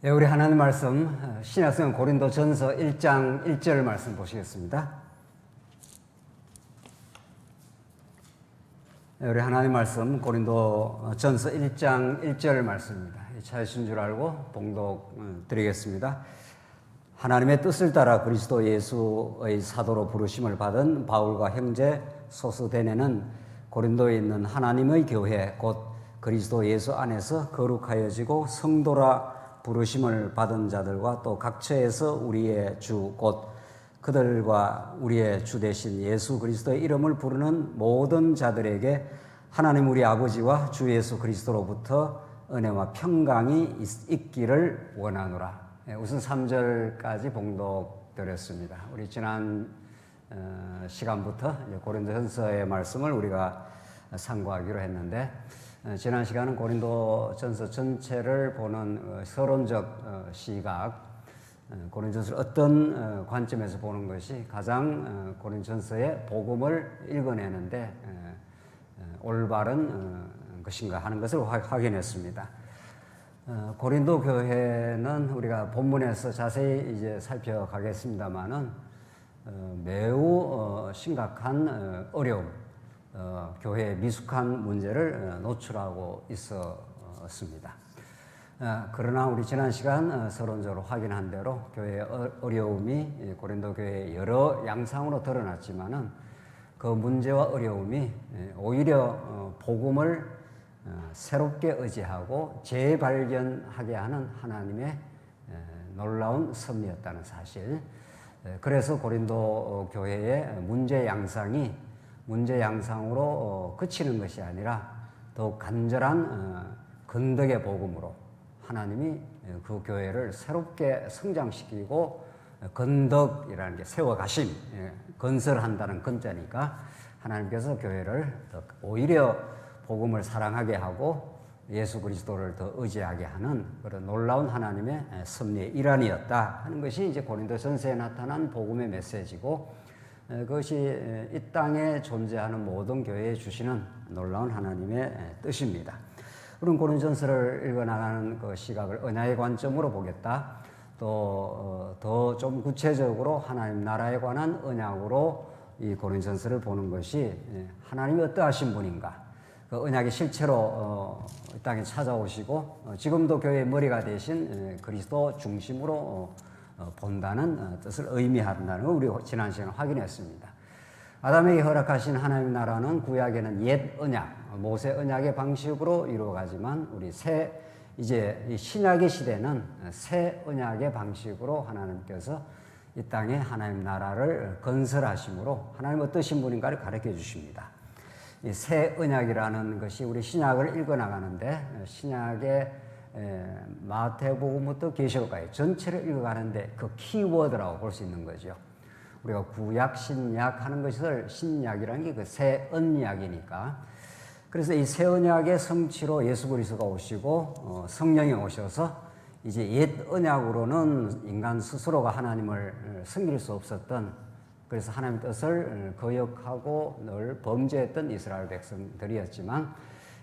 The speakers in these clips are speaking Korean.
우리 하나님 말씀 신약성경 고린도전서 1장 1절 말씀 보시겠습니다. 우리 하나님 말씀 고린도전서 1장 1절 말씀입니다. 찾으신 줄 알고 봉독 드리겠습니다. 하나님의 뜻을 따라 그리스도 예수의 사도로 부르심을 받은 바울과 형제 소스데네는 고린도에 있는 하나님의 교회 곧 그리스도 예수 안에서 거룩하여지고 성도라 부르심을 받은 자들과 또 각처에서 우리의 주 곧 그들과 우리의 주 되신 예수 그리스도의 이름을 부르는 모든 자들에게 하나님 우리 아버지와 주 예수 그리스도로부터 은혜와 평강이 있기를 원하노라. 우선 3절까지 봉독드렸습니다. 우리 지난 시간부터 고린도전서의 말씀을 우리가 상고하기로 했는데, 지난 시간은 고린도전서 전체를 보는 서론적 시각, 고린도전서를 어떤 관점에서 보는 것이 가장 고린도전서의 복음을 읽어내는데 올바른 것인가 하는 것을 확인했습니다. 고린도 교회는 우리가 본문에서 자세히 이제 살펴가겠습니다만은 매우 심각한 어려움, 교회의 미숙한 문제를 노출하고 있었습니다. 그러나 우리 지난 시간 서론적으로 확인한 대로 교회의 어려움이 고린도 교회의 여러 양상으로 드러났지만은 그 문제와 어려움이 오히려 복음을 새롭게 의지하고 재발견하게 하는 하나님의 놀라운 섭리였다는 사실. 그래서 고린도 교회의 문제 양상으로 그치는 것이 아니라 더욱 간절한 건덕의 복음으로 하나님이 그 교회를 새롭게 성장시키고, 건덕이라는 게 세워가심, 건설한다는 건자니까 하나님께서 교회를 더 오히려 복음을 사랑하게 하고 예수 그리스도를 더 의지하게 하는 그런 놀라운 하나님의 섭리의 일환이었다 하는 것이 이제 고린도전서에 나타난 복음의 메시지고, 그것이 이 땅에 존재하는 모든 교회에 주시는 놀라운 하나님의 뜻입니다. 그럼 고린도전서를 읽어나가는 그 시각을 언약의 관점으로 보겠다. 또 더 좀 구체적으로 하나님 나라에 관한 언약으로 이 고린도전서를 보는 것이 하나님이 어떠하신 분인가, 그 언약이 실체로 이 땅에 찾아오시고 지금도 교회의 머리가 되신 그리스도 중심으로 본다는 뜻을 의미한다는 걸 우리 지난 시간에 확인했습니다. 아담에게 허락하신 하나님의 나라는 구약에는 옛 언약, 모세 언약의 방식으로 이루어가지만 우리 이제 이 신약의 시대는 새 언약의 방식으로 하나님께서 이 땅에 하나님 나라를 건설하심으로 하나님 어떠신 분인가를 가르쳐 주십니다. 이 새 언약이라는 것이 우리 신약을 읽어나가는데, 신약의 마태복음부터 계시록까지 전체를 읽어가는데 그 키워드라고 볼 수 있는 거죠. 우리가 구약, 신약 하는 것을 신약이라는 게 그 새 언약이니까. 그래서 이 새 언약의 성취로 예수 그리스도가 오시고 성령이 오셔서 이제 옛 언약으로는 인간 스스로가 하나님을 섬길 수 없었던, 그래서 하나님의 뜻을 거역하고 늘 범죄했던 이스라엘 백성들이었지만,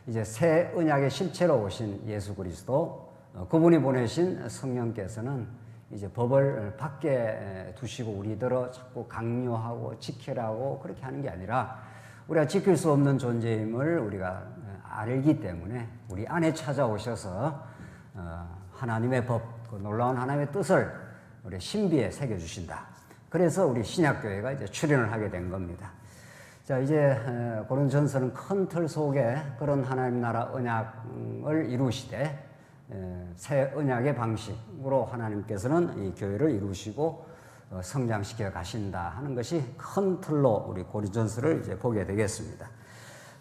이제 새 언약의 실체로 오신 예수 그리스도, 그분이 보내신 성령께서는 이제 법을 밖에 두시고 우리들을 자꾸 강요하고 지키라고 그렇게 하는 게 아니라, 우리가 지킬 수 없는 존재임을 우리가 알기 때문에 우리 안에 찾아오셔서 하나님의 법, 그 놀라운 하나님의 뜻을 우리 신비에 새겨주신다. 그래서 우리 신약교회가 이제 출현을 하게 된 겁니다. 자, 이제 고린도전서는 큰 틀 속에 그런 하나님 나라 언약을 이루시되, 새 언약의 방식으로 하나님께서는 이 교회를 이루시고 성장시켜 가신다 하는 것이 큰 틀로 우리 고린도전서를 이제 보게 되겠습니다.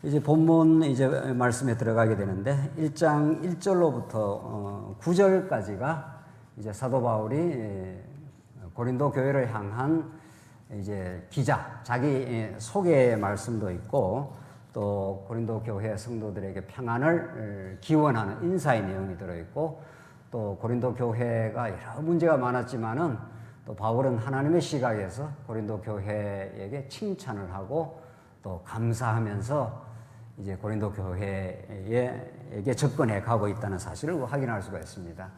이제 본문 이제 말씀에 들어가게 되는데, 1장 1절로부터 9절까지가 이제 사도 바울이 고린도 교회를 향한 이제 기자, 자기 소개의 말씀도 있고, 또 고린도 교회 성도들에게 평안을 기원하는 인사의 내용이 들어있고, 또 고린도 교회가 여러 문제가 많았지만은 또 바울은 하나님의 시각에서 고린도 교회에게 칭찬을 하고 또 감사하면서 이제 고린도 교회에게 접근해 가고 있다는 사실을 확인할 수가 있습니다.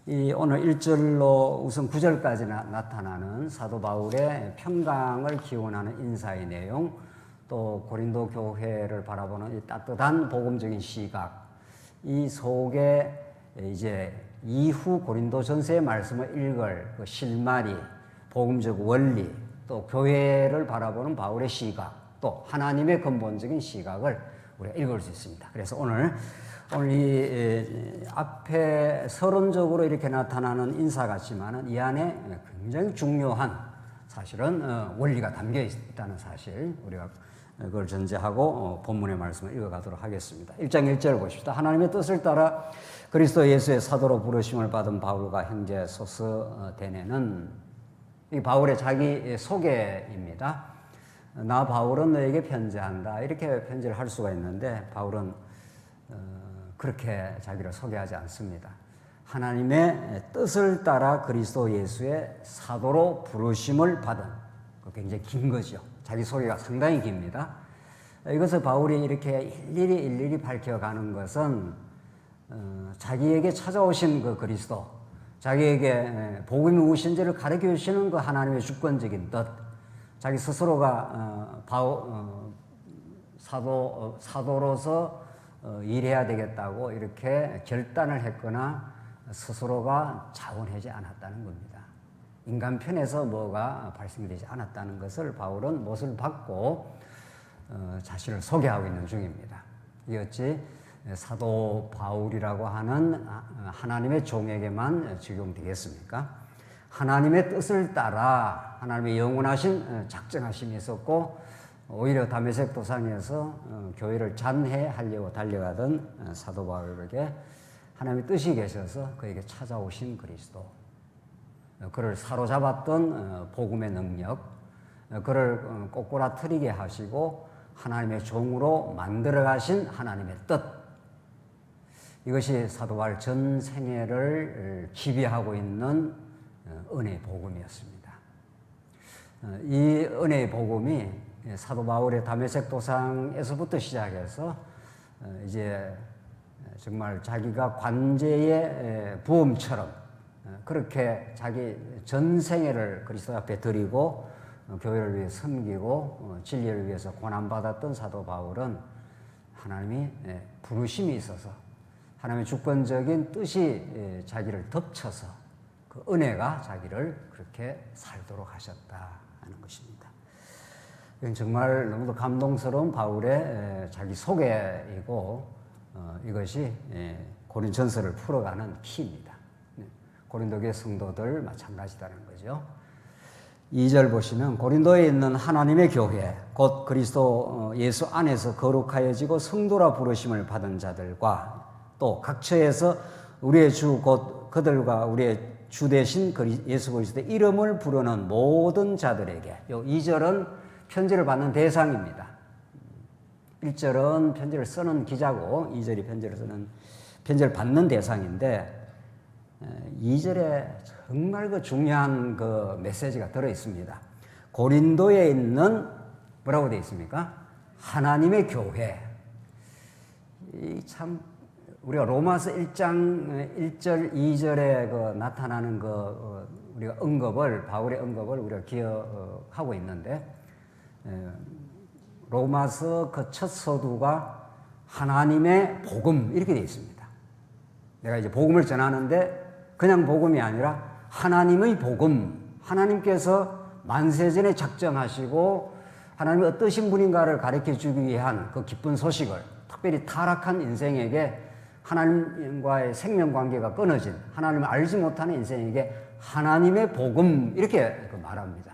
오늘 1절로 우선 9절까지 나타나는 사도 바울의 평강을 기원하는 인사의 내용, 또 고린도 교회를 바라보는 이 따뜻한 복음적인 시각, 이 속에 이제 이후 고린도 전서의 말씀을 읽을 그 실마리, 복음적 원리, 또 교회를 바라보는 바울의 시각, 또 하나님의 근본적인 시각을 우리가 읽을 수 있습니다. 그래서 오늘 이 앞에 서론적으로 이렇게 나타나는 인사 같지만은 이 안에 굉장히 중요한 사실은 원리가 담겨 있다는 사실, 우리가 그걸 전제하고 본문의 말씀을 읽어가도록 하겠습니다. 1장 1절 보십시다. 하나님의 뜻을 따라 그리스도 예수의 사도로 부르심을 받은 바울과 형제 소스데네는, 이 바울의 자기 소개입니다. 나 바울은 너에게 편지한다, 이렇게 편지를 할 수가 있는데 바울은 그렇게 자기를 소개하지 않습니다. 하나님의 뜻을 따라 그리스도 예수의 사도로 부르심을 받은, 굉장히 긴 거죠. 자기 소개가 상당히 깁니다. 이것을 바울이 이렇게 일일이 밝혀가는 것은 자기에게 찾아오신 그 그리스도, 자기에게 복음이 무엇인지를 가르쳐 주시는 그 하나님의 주권적인 뜻, 자기 스스로가 사도로서 일해야 되겠다고 이렇게 결단을 했거나 스스로가 자원하지 않았다는 겁니다. 인간 편에서 뭐가 발생되지 않았다는 것을 바울은 못을 받고 자신을 소개하고 있는 중입니다. 이 어찌 사도 바울이라고 하는 하나님의 종에게만 적용되겠습니까? 하나님의 뜻을 따라 하나님의 영원하신 작정하심이 있었고, 오히려 다메섹 도상에서 교회를 잔해하려고 달려가던 사도 바울에게 하나님의 뜻이 계셔서 그에게 찾아오신 그리스도, 그를 사로잡았던 복음의 능력, 그를 꼬꾸라트리게 하시고 하나님의 종으로 만들어 가신 하나님의 뜻, 이것이 사도 바울 전 생애를 지배하고 있는 은혜의 복음이었습니다. 이 은혜의 복음이 사도 바울의 다메섹 도상에서부터 시작해서 이제 정말 자기가 관제의 부음처럼 그렇게 자기 전생애를 그리스도 앞에 드리고 교회를 위해 섬기고 진리를 위해서 고난받았던 사도 바울은 하나님이 부르심이 있어서 하나님의 주권적인 뜻이 자기를 덮쳐서 그 은혜가 자기를 그렇게 살도록 하셨다 하는 것입니다. 이건 정말 너무도 감동스러운 바울의 자기 소개이고 이것이 고린전서를 풀어가는 키입니다. 고린도교회 성도들 마찬가지다는 거죠. 2절 보시면 고린도에 있는 하나님의 교회, 곧 그리스도 예수 안에서 거룩하여지고 성도라 부르심을 받은 자들과 또 각처에서 우리의 주 곧 그들과 우리의 주 되신 예수 그리스도의 이름을 부르는 모든 자들에게, 요 2절은 편지를 받는 대상입니다. 1절은 편지를 쓰는 기자고 2절이 편지를 받는 대상인데 2절에 정말 그 중요한 그 메시지가 들어 있습니다. 고린도에 있는 뭐라고 되어 있습니까? 하나님의 교회. 참 우리가 로마서 1장 1절 2절에 그 나타나는 그 우리가 바울의 언급을 우리가 기억하고 있는데, 로마서 그 첫 서두가 하나님의 복음 이렇게 되어 있습니다. 내가 이제 복음을 전하는데 그냥 복음이 아니라 하나님의 복음, 하나님께서 만세전에 작정하시고 하나님이 어떠신 분인가를 가르쳐 주기 위한 그 기쁜 소식을, 특별히 타락한 인생에게 하나님과의 생명관계가 끊어진, 하나님을 알지 못하는 인생에게 하나님의 복음 이렇게 말합니다.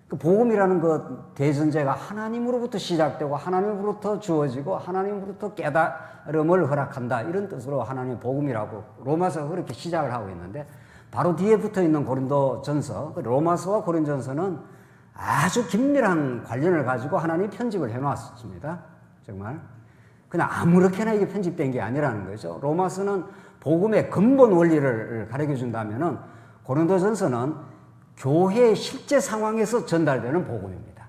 그 복음이라는 그 대전제가 하나님으로부터 시작되고 하나님으로부터 주어지고 하나님으로부터 깨달음을 허락한다, 이런 뜻으로 하나님의 복음이라고 로마서가 그렇게 시작을 하고 있는데, 바로 뒤에 붙어있는 고린도전서, 로마서와 고린도전서는 아주 긴밀한 관련을 가지고 하나님이 편집을 해놨습니다. 정말 그냥 아무렇게나 이게 편집된 게 아니라는 거죠. 로마서는 복음의 근본 원리를 가르쳐 준다면은 고린도전서는 교회의 실제 상황에서 전달되는 복음입니다.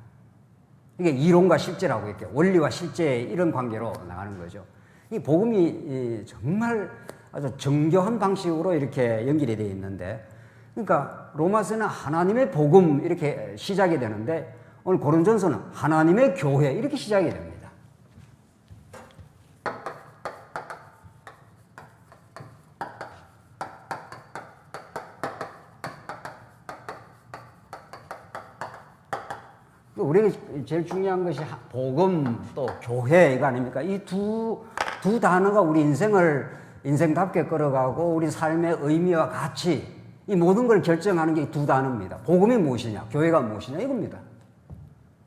이게 이론과 실제라고 이렇게 원리와 실제 이런 관계로 나가는 거죠. 이 복음이 정말 아주 정교한 방식으로 이렇게 연결이 되어 있는데, 그러니까 로마서는 하나님의 복음 이렇게 시작이 되는데 오늘 고린도전서는 하나님의 교회 이렇게 시작이 됩니다. 우리가 제일 중요한 것이 복음 또 교회 이거 아닙니까? 이 두 단어가 우리 인생을 인생답게 끌어가고 우리 삶의 의미와 가치 이 모든 걸 결정하는 게 이 두 단어입니다. 복음이 무엇이냐, 교회가 무엇이냐 이겁니다.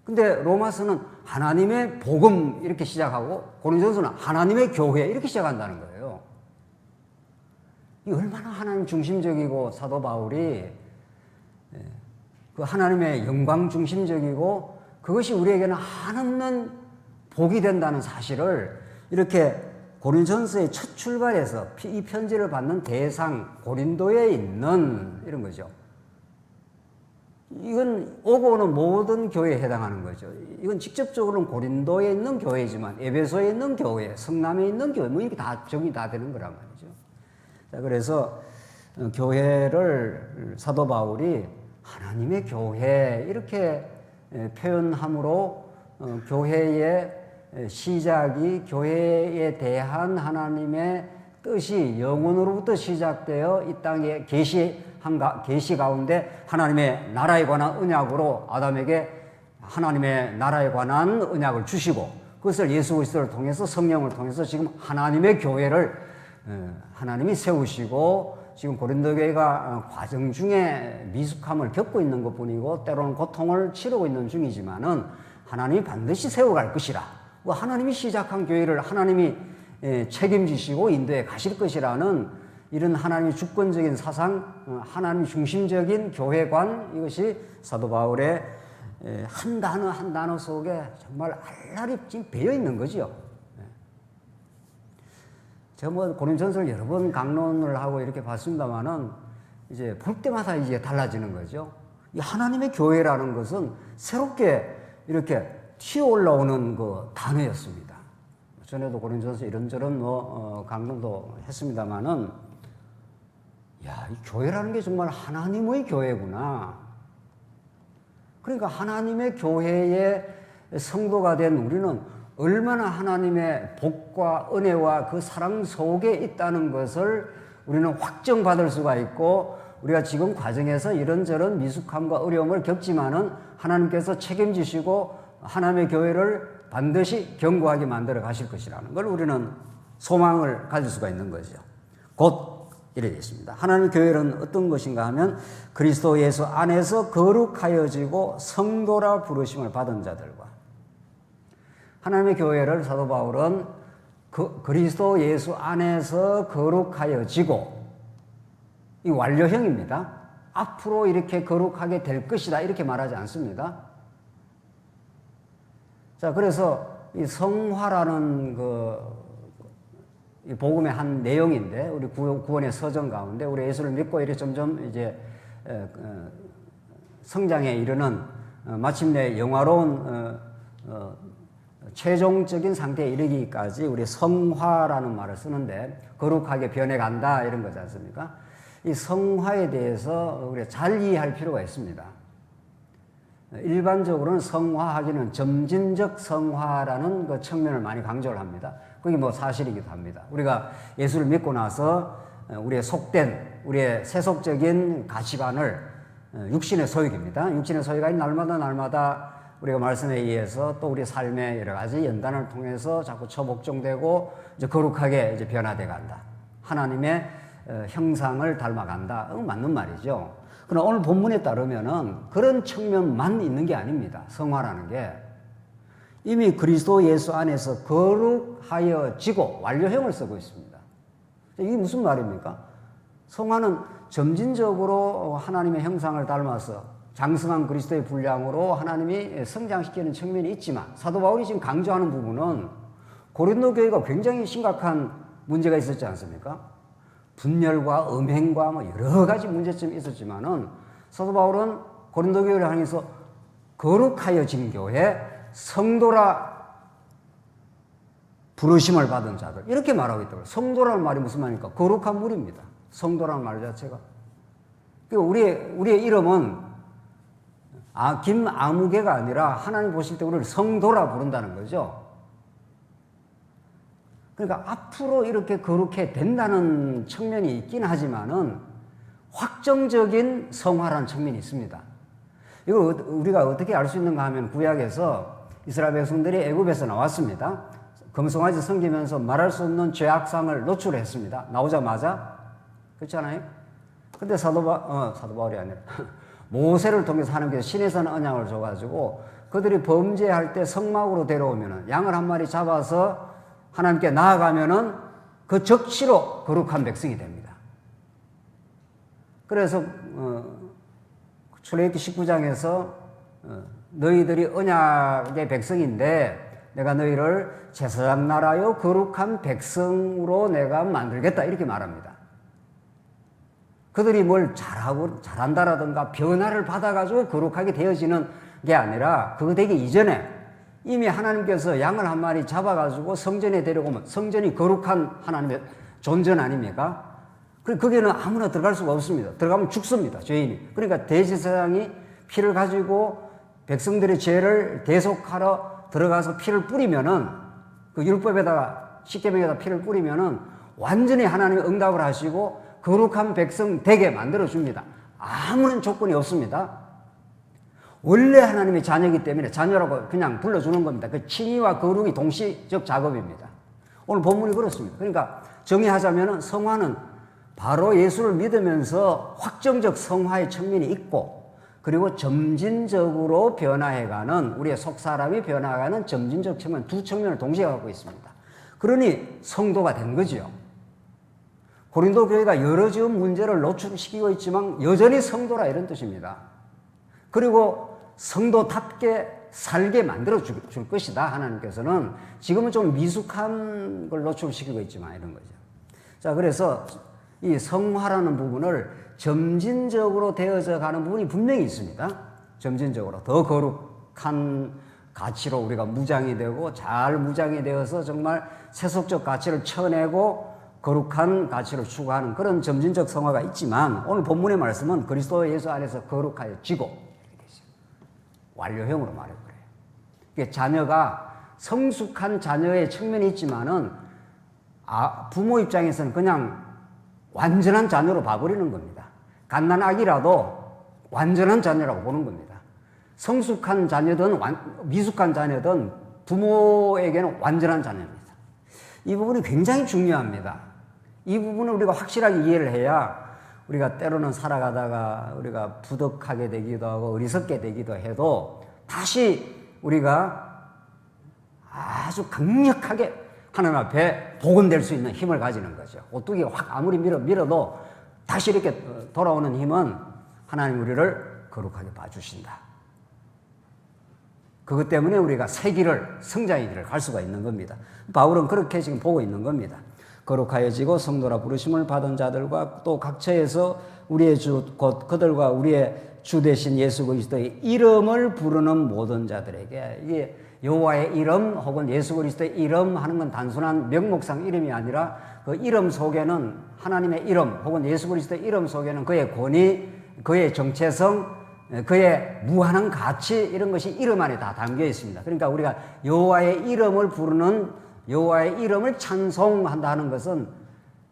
근데 로마서는 하나님의 복음 이렇게 시작하고 고린도전서는 하나님의 교회 이렇게 시작한다는 거예요. 이 얼마나 하나님 중심적이고 사도 바울이 그 하나님의 영광 중심적이고 그것이 우리에게는 한없는 복이 된다는 사실을 이렇게 고린도전서의 첫 출발에서 이 편지를 받는 대상 고린도에 있는 이런 거죠. 이건 오고 오는 모든 교회에 해당하는 거죠. 이건 직접적으로는 고린도에 있는 교회지만 에베소에 있는 교회, 성남에 있는 교회 뭐 이게 다 적용이 다 되는 거란 말이죠. 자, 그래서 교회를 사도 바울이 하나님의 교회 이렇게 표현함으로 교회의 시작이 교회에 대한 하나님의 뜻이 영원으로부터 시작되어 이 땅에 계시 가운데 하나님의 나라에 관한 언약으로 아담에게 하나님의 나라에 관한 언약을 주시고 그것을 예수 그리스도를 통해서 성령을 통해서 지금 하나님의 교회를 하나님이 세우시고 지금 고린도 교회가 과정 중에 미숙함을 겪고 있는 것뿐이고 때로는 고통을 치르고 있는 중이지만은 하나님이 반드시 세워갈 것이라. 하나님이 시작한 교회를 하나님이 책임지시고 인도해 가실 것이라는 이런 하나님의 주권적인 사상, 하나님 중심적인 교회관 이것이 사도 바울의 한 단어 한 단어 속에 정말 알알이 지금 배어 있는 거죠. 제가 뭐 고린도전서를 여러 번 강론을 하고 이렇게 봤습니다만은 이제 볼 때마다 이제 달라지는 거죠. 이 하나님의 교회라는 것은 새롭게 이렇게 튀어 올라오는 그 단어였습니다. 전에도 고린도전서 이런저런 강론도 했습니다만은 야, 이 교회라는 게 정말 하나님의 교회구나. 그러니까 하나님의 교회의 성도가 된 우리는 얼마나 하나님의 복과 은혜와 그 사랑 속에 있다는 것을 우리는 확정받을 수가 있고 우리가 지금 과정에서 이런저런 미숙함과 어려움을 겪지만은 하나님께서 책임지시고 하나님의 교회를 반드시 견고하게 만들어 가실 것이라는 걸 우리는 소망을 가질 수가 있는 거죠. 곧 이래 있습니다. 하나님의 교회는 어떤 것인가 하면 그리스도 예수 안에서 거룩하여지고 성도라 부르심을 받은 자들과 하나님의 교회를 사도 바울은 그리스도 예수 안에서 거룩하여지고 이 완료형입니다. 앞으로 이렇게 거룩하게 될 것이다 이렇게 말하지 않습니다. 자, 그래서 이 성화라는 이 복음의 한 내용인데 우리 구원의 서정 가운데 우리 예수를 믿고 이렇게 점점 이제 성장에 이르는 마침내 영화로운 최종적인 상태에 이르기까지 우리 성화라는 말을 쓰는데 거룩하게 변해간다 이런 거지 않습니까? 이 성화에 대해서 우리가 잘 이해할 필요가 있습니다. 일반적으로는 성화하기는 점진적 성화라는 그 측면을 많이 강조를 합니다. 그게 뭐 사실이기도 합니다. 우리가 예수를 믿고 나서 우리의 속된, 우리의 세속적인 가치관을 육신의 소욕입니다. 육신의 소욕이 날마다 우리가 말씀에 의해서 또 우리 삶의 여러 가지 연단을 통해서 자꾸 처복종되고 이제 거룩하게 이제 변화돼 간다. 하나님의 형상을 닮아간다. 맞는 말이죠. 그러나 오늘 본문에 따르면은 그런 측면만 있는 게 아닙니다. 성화라는 게 이미 그리스도 예수 안에서 거룩하여지고 완료형을 쓰고 있습니다. 이게 무슨 말입니까? 성화는 점진적으로 하나님의 형상을 닮아서 장성한 그리스도의 분량으로 하나님이 성장시키는 측면이 있지만 사도 바울이 지금 강조하는 부분은 고린도 교회가 굉장히 심각한 문제가 있었지 않습니까? 분열과 음행과 뭐 여러 가지 문제점이 있었지만은 사도 바울은 고린도 교회를 향해서 거룩하여진 교회, 성도라 부르심을 받은 자들 이렇게 말하고 있다고요. 성도라는 말이 무슨 말입니까? 거룩한 물입니다. 성도라는 말 자체가. 우리의 이름은 김아무개가 아니라 하나님 보실 때 우리를 성도라 부른다는 거죠. 그러니까 앞으로 이렇게 거룩해 된다는 측면이 있긴 하지만은 확정적인 성화라는 측면이 있습니다. 이걸 우리가 어떻게 알 수 있는가 하면 구약에서 이스라엘 백성들이 애굽에서 나왔습니다. 금송아지 섬기면서 말할 수 없는 죄악상을 노출했습니다. 나오자마자. 그렇잖아요? 근데 사도 바울이 아니라 모세를 통해서 하나님께서 신에서 언약을 줘가지고 그들이 범죄할 때 성막으로 데려오면은 양을 한 마리 잡아서 하나님께 나아가면은 그 적시로 거룩한 백성이 됩니다. 그래서 출애굽기 19장에서 너희들이 언약의 백성인데 내가 너희를 제사장 나라요 거룩한 백성으로 내가 만들겠다 이렇게 말합니다. 그들이 뭘 잘한다라든가 변화를 받아가지고 거룩하게 되어지는 게 아니라 그거 되기 이전에 이미 하나님께서 양을 한 마리 잡아가지고 성전에 데려오면 성전이 거룩한 하나님의 존전 아닙니까? 거기는 아무나 들어갈 수가 없습니다. 들어가면 죽습니다, 죄인이. 그러니까 대제사장이 피를 가지고 백성들의 죄를 대속하러 들어가서 피를 뿌리면은 그 율법에다가 십계명에다 피를 뿌리면은 완전히 하나님이 응답을 하시고 거룩한 백성 되게 만들어 줍니다. 아무런 조건이 없습니다. 원래 하나님의 자녀이기 때문에 자녀라고 그냥 불러주는 겁니다. 그 칭의와 거룩이 동시적 작업입니다. 오늘 본문이 그렇습니다. 그러니까 정의하자면은 성화는 바로 예수를 믿으면서 확정적 성화의 측면이 있고 그리고 점진적으로 변화해가는 우리의 속사람이 변화해가는 점진적 측면 두 측면을 동시에 갖고 있습니다. 그러니 성도가 된 거죠. 고린도 교회가 여러 지금 문제를 노출시키고 있지만 여전히 성도라 이런 뜻입니다. 그리고 성도답게 살게 만들어 줄 것이다. 하나님께서는 지금은 좀 미숙한 걸 노출시키고 있지만 이런 거죠. 자, 그래서 이 성화라는 부분을 점진적으로 되어져 가는 부분이 분명히 있습니다. 점진적으로 더 거룩한 가치로 우리가 무장이 되고 잘 무장이 되어서 정말 세속적 가치를 쳐내고 거룩한 가치를 추구하는 그런 점진적 성화가 있지만 오늘 본문의 말씀은 그리스도 예수 안에서 거룩하여지고 완료형으로 말해요. 그래요. 자녀가 성숙한 자녀의 측면이 있지만은 부모 입장에서는 그냥 완전한 자녀로 봐버리는 겁니다. 갓난아기라도 완전한 자녀라고 보는 겁니다. 성숙한 자녀든 미숙한 자녀든 부모에게는 완전한 자녀입니다. 이 부분이 굉장히 중요합니다. 이 부분을 우리가 확실하게 이해를 해야 우리가 때로는 살아가다가 우리가 부덕하게 되기도 하고 어리석게 되기도 해도 다시 우리가 아주 강력하게 하나님 앞에 복원될 수 있는 힘을 가지는 거죠. 오뚜기가 확 아무리 밀어도 다시 이렇게 돌아오는 힘은 하나님 우리를 거룩하게 봐주신다. 그것 때문에 우리가 새 길을, 성장의 길을 갈 수가 있는 겁니다. 바울은 그렇게 지금 보고 있는 겁니다. 거룩하여지고 성도라 부르심을 받은 자들과 또 각처에서 우리의 주, 곧 그들과 우리의 주 되신 예수 그리스도의 이름을 부르는 모든 자들에게 이게 여호와의 이름 혹은 예수 그리스도의 이름 하는 건 단순한 명목상 이름이 아니라 그 이름 속에는 하나님의 이름 혹은 예수 그리스도의 이름 속에는 그의 권위, 그의 정체성, 그의 무한한 가치 이런 것이 이름 안에 다 담겨 있습니다. 그러니까 우리가 여호와의 이름을 부르는 여호와의 이름을 찬송한다는 것은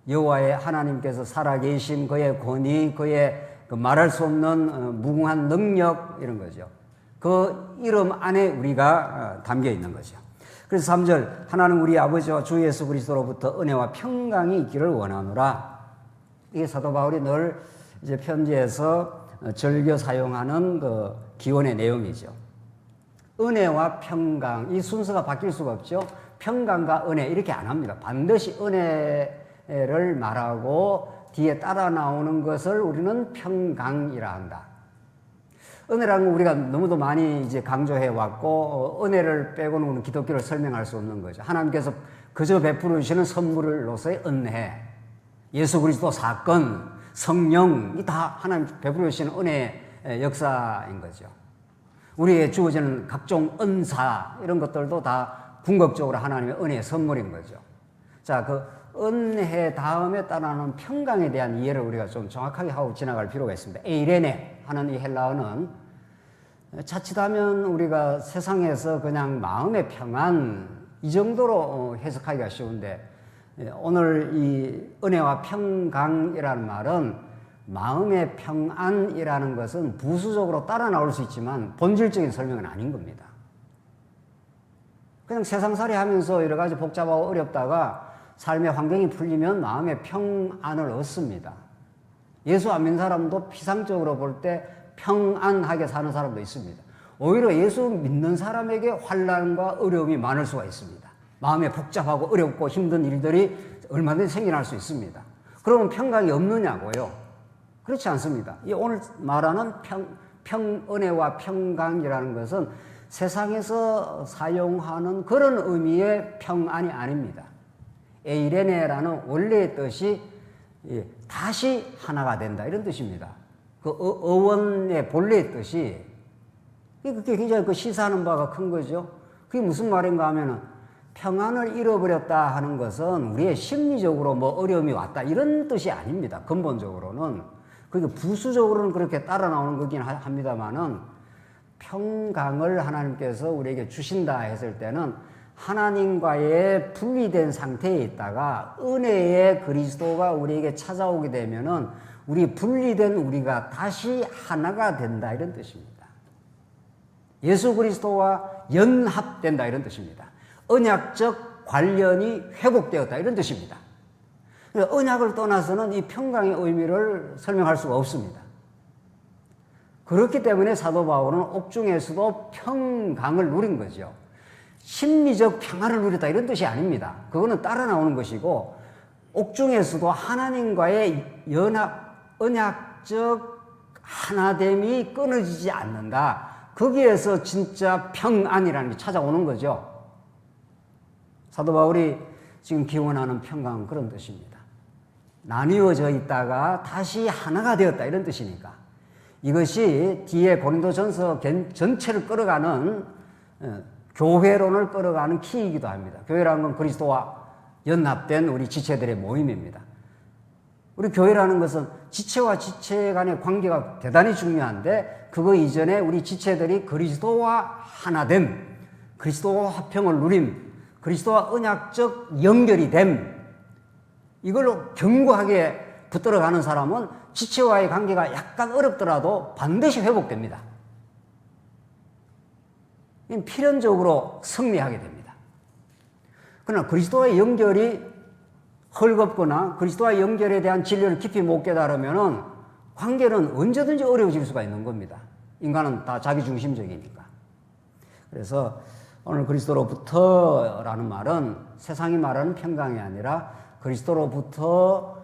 여호와의 하나님께서 살아계심, 그의 권위, 그의 그 말할 수 없는 무궁한 능력 이런 거죠. 그 이름 안에 우리가 담겨 있는 거죠. 그래서 3절 하나는 우리 아버지와 주 예수 그리스도로부터 은혜와 평강이 있기를 원하노라. 이게 사도 바울이 늘 이제 편지에서 즐겨 사용하는 그 기원의 내용이죠. 은혜와 평강 이 순서가 바뀔 수가 없죠. 평강과 은혜 이렇게 안 합니다. 반드시 은혜를 말하고 뒤에 따라 나오는 것을 우리는 평강이라 한다. 은혜라는 건 우리가 너무도 많이 이제 강조해 왔고 은혜를 빼고는 우리는 기독교를 설명할 수 없는 거죠. 하나님께서 그저 베풀어 주시는 선물로서의 은혜, 예수 그리스도 사건, 성령이 다 하나님 베풀어 주시는 은혜의 역사인 거죠. 우리에게 주어지는 각종 은사 이런 것들도 다 궁극적으로 하나님의 은혜의 선물인 거죠. 자, 그 은혜 다음에 따라오는 평강에 대한 이해를 우리가 좀 정확하게 하고 지나갈 필요가 있습니다. 에이레네 하는 이 헬라어는 자칫하면 우리가 세상에서 그냥 마음의 평안 이 정도로 해석하기가 쉬운데, 오늘 이 은혜와 평강이라는 말은 마음의 평안이라는 것은 부수적으로 따라 나올 수 있지만 본질적인 설명은 아닌 겁니다. 그냥 세상살이 하면서 여러 가지 복잡하고 어렵다가 삶의 환경이 풀리면 마음의 평안을 얻습니다. 예수 안 믿는 사람도 피상적으로 볼 때 평안하게 사는 사람도 있습니다. 오히려 예수 믿는 사람에게 환난과 어려움이 많을 수가 있습니다. 마음에 복잡하고 어렵고 힘든 일들이 얼마든지 생겨날 수 있습니다. 그러면 평강이 없느냐고요? 그렇지 않습니다. 이 오늘 말하는 은혜와 평강이라는 것은 세상에서 사용하는 그런 의미의 평안이 아닙니다. 에이레네라는 원래의 뜻이 다시 하나가 된다 이런 뜻입니다. 그 어원의 본래의 뜻이 그게 굉장히 시사하는 바가 큰 거죠. 그게 무슨 말인가 하면은 평안을 잃어버렸다 하는 것은 우리의 심리적으로 뭐 어려움이 왔다 이런 뜻이 아닙니다. 근본적으로는 그게 부수적으로는 그렇게 따라 나오는 거긴 합니다만은 평강을 하나님께서 우리에게 주신다 했을 때는 하나님과의 분리된 상태에 있다가 은혜의 그리스도가 우리에게 찾아오게 되면은 우리 분리된 우리가 다시 하나가 된다 이런 뜻입니다. 예수 그리스도와 연합된다 이런 뜻입니다. 언약적 관련이 회복되었다 이런 뜻입니다. 언약을 떠나서는 이 평강의 의미를 설명할 수가 없습니다. 그렇기 때문에 사도 바울은 옥중에서도 평강을 누린 거죠. 심리적 평안을 누렸다 이런 뜻이 아닙니다. 그거는 따라 나오는 것이고, 옥중에서도 하나님과의 언약적 하나됨이 끊어지지 않는다. 거기에서 진짜 평안이라는 게 찾아오는 거죠. 사도 바울이 지금 기원하는 평강은 그런 뜻입니다. 나뉘어져 있다가 다시 하나가 되었다 이런 뜻이니까. 이것이 뒤에 고린도전서 전체를 끌어가는 교회론을 끌어가는 키이기도 합니다. 교회라는 건 그리스도와 연합된 우리 지체들의 모임입니다. 우리 교회라는 것은 지체와 지체 간의 관계가 대단히 중요한데, 그거 이전에 우리 지체들이 그리스도와 하나됨, 그리스도와 화평을 누림, 그리스도와 언약적 연결이 됨, 이걸로 견고하게 붙들어가는 사람은 지체와의 관계가 약간 어렵더라도 반드시 회복됩니다. 필연적으로 승리하게 됩니다. 그러나 그리스도와의 연결이 헐겁거나 그리스도와의 연결에 대한 진리를 깊이 못 깨달으면 관계는 언제든지 어려워질 수가 있는 겁니다. 인간은 다 자기중심적이니까. 그래서 오늘 그리스도로부터라는 말은 세상이 말하는 평강이 아니라 그리스도로부터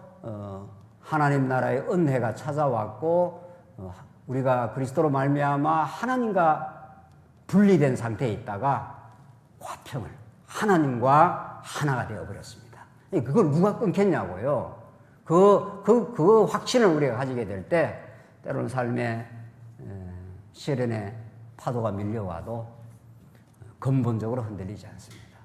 하나님 나라의 은혜가 찾아왔고, 우리가 그리스도로 말미암아 하나님과 분리된 상태에 있다가 화평을, 하나님과 하나가 되어버렸습니다. 그걸 누가 끊겠냐고요. 그 확신을 우리가 가지게 될 때 때로는 삶의 시련의 파도가 밀려와도 근본적으로 흔들리지 않습니다.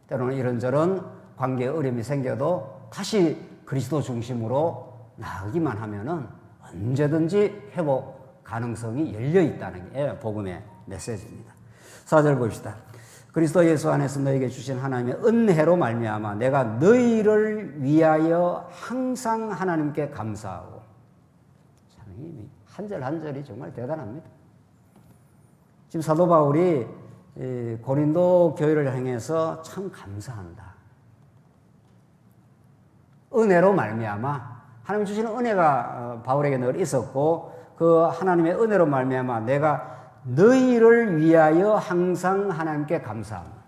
때로는 이런저런 관계에 어려움이 생겨도 다시 그리스도 중심으로 나아가기만 하면은 언제든지 회복 가능성이 열려 있다는 게 복음의 메시지입니다. 4절 봅시다. 그리스도 예수 안에서 너에게 주신 하나님의 은혜로 말미암아 내가 너희를 위하여 항상 하나님께 감사하고. 한 절 한 절이 정말 대단합니다. 지금 사도 바울이 고린도 교회를 향해서 참 감사한다. 은혜로 말미암아, 하나님 주시는 은혜가 바울에게 늘 있었고, 그 하나님의 은혜로 말미암아 내가 너희를 위하여 항상 하나님께 감사합니다.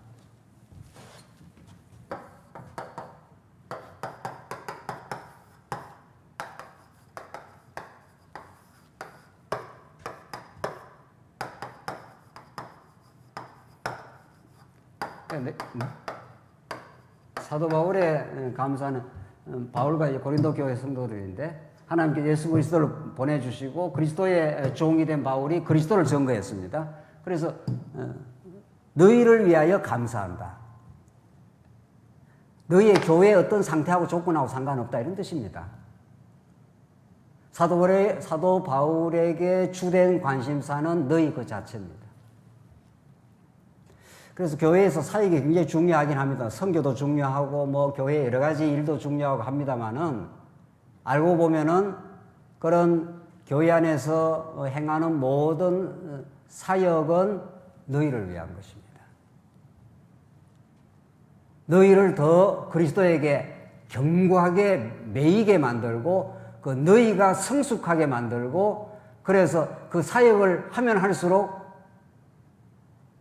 사도 바울의 감사는 바울과 고린도 교회 성도들인데, 하나님께 예수 그리스도를 보내주시고 그리스도의 종이 된 바울이 그리스도를 증거했습니다. 그래서 너희를 위하여 감사한다. 너희의 교회의 어떤 상태하고 조건하고 상관없다 이런 뜻입니다. 사도 바울에게 주된 관심사는 너희 그 자체입니다. 그래서 교회에서 사역이 굉장히 중요하긴 합니다. 선교도 중요하고 뭐 교회 여러 가지 일도 중요하고 합니다만은 알고 보면은 그런 교회 안에서 행하는 모든 사역은 너희를 위한 것입니다. 너희를 더 그리스도에게 견고하게 매이게 만들고 그 너희가 성숙하게 만들고 그래서 그 사역을 하면 할수록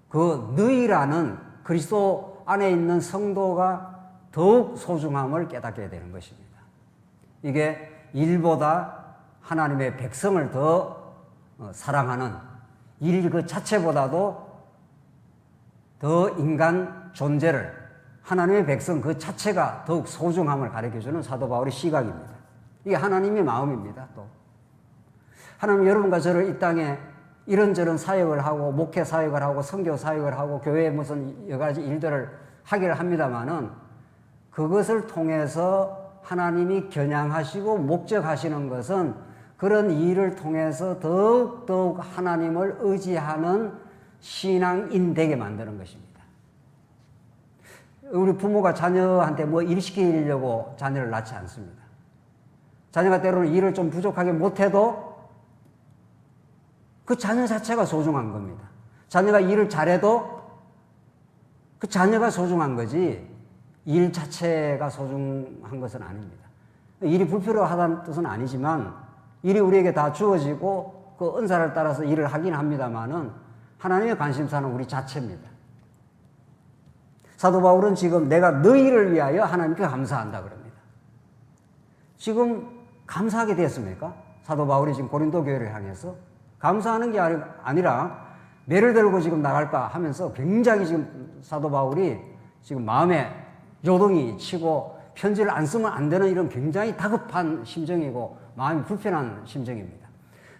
그 너희라는 그리스도 안에 있는 성도가 더욱 소중함을 깨닫게 되는 것입니다. 이게 일보다 하나님의 백성을 더 사랑하는 일 그 자체보다도 더 인간 존재를 하나님의 백성 그 자체가 더욱 소중함을 가르쳐주는 사도 바울의 시각입니다. 이게 하나님의 마음입니다. 또 하나님 여러분과 저를 이 땅에 이런저런 사역을 하고 목회 사역을 하고 선교 사역을 하고 교회에 무슨 여러 가지 일들을 하기를 합니다마는 그것을 통해서 하나님이 겨냥하시고 목적하시는 것은 그런 일을 통해서 더욱 하나님을 의지하는 신앙인 되게 만드는 것입니다. 우리 부모가 자녀한테 뭐 일 시키려고 자녀를 낳지 않습니다. 자녀가 때로는 일을 좀 부족하게 못해도 그 자녀 자체가 소중한 겁니다. 자녀가 일을 잘해도 그 자녀가 소중한 거지 일 자체가 소중한 것은 아닙니다. 일이 불필요하다는 뜻은 아니지만 일이 우리에게 다 주어지고 그 은사를 따라서 일을 하긴 합니다만은 하나님의 관심사는 우리 자체입니다. 사도 바울은 지금 내가 너희를 위하여 하나님께 감사한다 그럽니다. 지금 감사하게 됐습니까? 사도 바울이 지금 고린도 교회를 향해서 감사하는 게 아니라 매를 들고 지금 나갈까 하면서 굉장히 지금 사도 바울이 지금 마음에 요동이 치고 편지를 안 쓰면 안 되는 이런 굉장히 다급한 심정이고 마음이 불편한 심정입니다.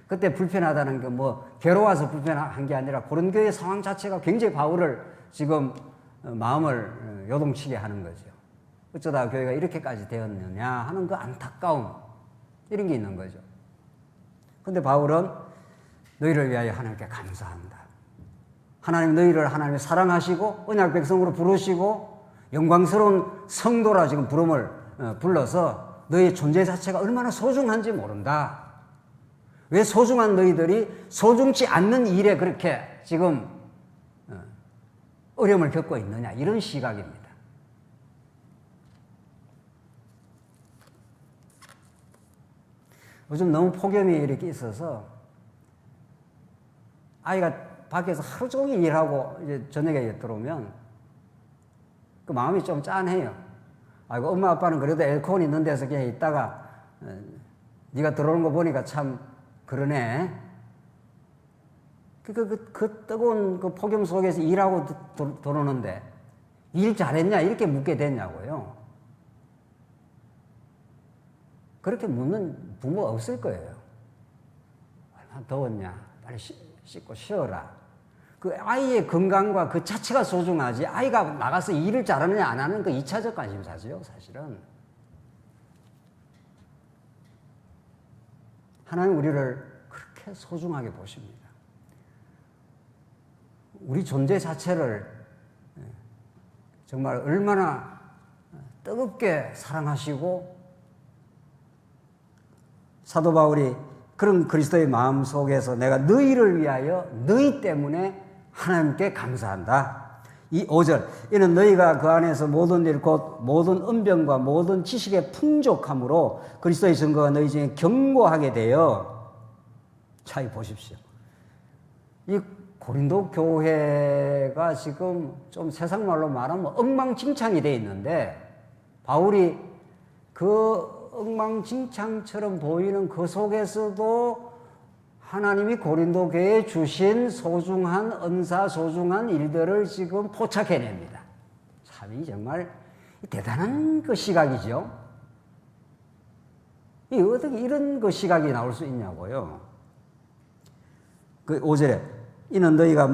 그때 불편하다는 게 뭐 괴로워서 불편한 게 아니라 고린도의 상황 자체가 굉장히 바울을 지금 마음을 요동치게 하는 거죠. 어쩌다 교회가 이렇게까지 되었느냐 하는 그 안타까움 이런 게 있는 거죠. 근데 바울은 너희를 위하여 하나님께 감사한다. 하나님 너희를 하나님이 사랑하시고 언약 백성으로 부르시고 영광스러운 성도라 지금 부름을 불러서 너희의 존재 자체가 얼마나 소중한지 모른다. 왜 소중한 너희들이 소중치 않는 일에 그렇게 지금 어려움을 겪고 있느냐 이런 시각입니다. 요즘 너무 폭염이 이렇게 있어서 아이가 밖에서 하루 종일 일하고 이제 저녁에 들어오면 그 마음이 좀 짠해요. 아이고 엄마 아빠는 그래도 에어컨 있는 데서 그냥 있다가 네가 들어오는 거 보니까 참 그러네. 그 뜨거운 그 폭염 속에서 일하고 들어오는데 일 잘했냐 이렇게 묻게 됐냐고요. 그렇게 묻는 부모 없을 거예요. 얼마나 더웠냐 빨리 씻고 쉬어라. 그 아이의 건강과 그 자체가 소중하지 아이가 나가서 일을 잘하느냐 안 하는 그 2차적 관심사죠 사실은. 하나님 우리를 그렇게 소중하게 보십니다. 우리 존재 자체를 정말 얼마나 뜨겁게 사랑하시고 사도 바울이 그런 그리스도의 마음 속에서 내가 너희를 위하여 너희 때문에 하나님께 감사한다. 이 5절 이는 너희가 그 안에서 모든 일 곧 모든 은병과 모든 지식의 풍족함으로 그리스도의 증거가 너희 중에 견고하게 되어 차이 보십시오. 이 고린도 교회가 지금 좀 세상말로 말하면 엉망진창이 되어 있는데 바울이 그 엉망진창처럼 보이는 그 속에서도 하나님이 고린도 교회에 주신 소중한 은사, 소중한 일들을 지금 포착해냅니다. 참 정말 대단한 그 시각이죠. 어떻게 이런 그 시각이 나올 수 있냐고요. 그 5절에 이는 너희가